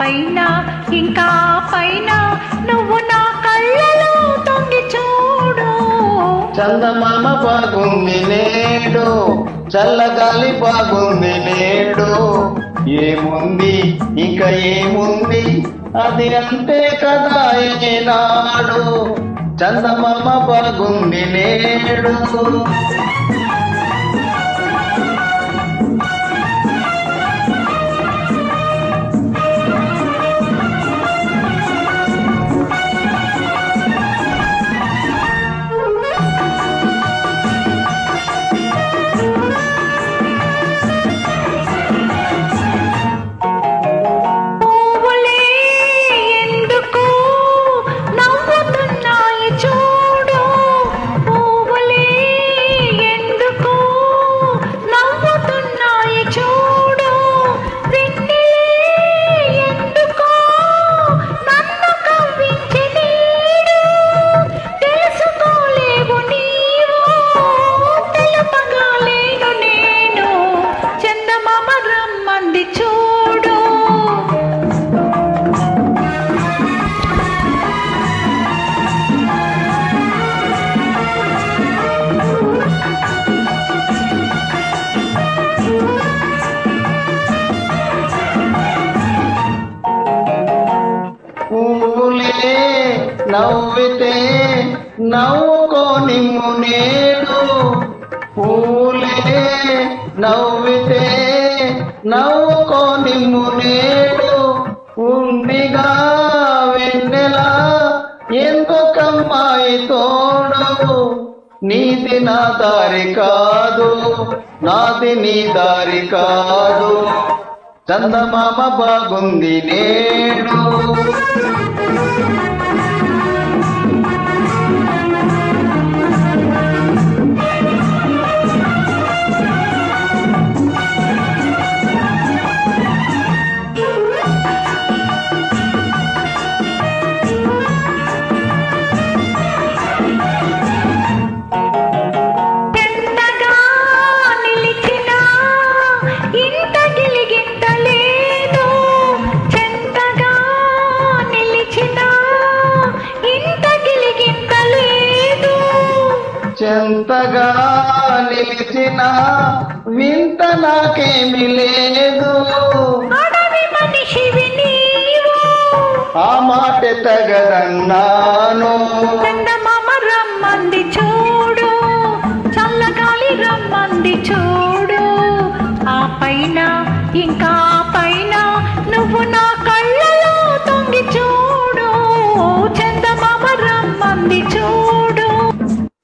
పైన ఇంకా పైన నువ్వు నా కళ్ళలో తొంగి చూడు. చందమామ బాగుంది నేడు, చల్లగాలి బాగుంది నేడు. ఏముంది ఇక ఏముంది, అది అంతే కదా ఏనాడు. చందమామ బాగుంది నేడు. నవ్వితే నవ్వుకో నిమ్ము నేడు. పూలే నవ్వితే నవ్వుకో నిమ్ము నేడు. ఉందిగా వెన్నెలా ఎందుకమ్మాయి తోడు. నీది నా దారి కాదు, నాది నీ దారి కాదు. చందమామ బాగుంది నేడు. చెంతగా నిలిచిన వింత నాకేమి లేదు. ఆ మాట తగదన్నాను. చందమామ రమ్మంది చూడు, చల్లగాలి రమ్మంది చూడు. ఆ పైన ఇంకా పైన నువ్వు నా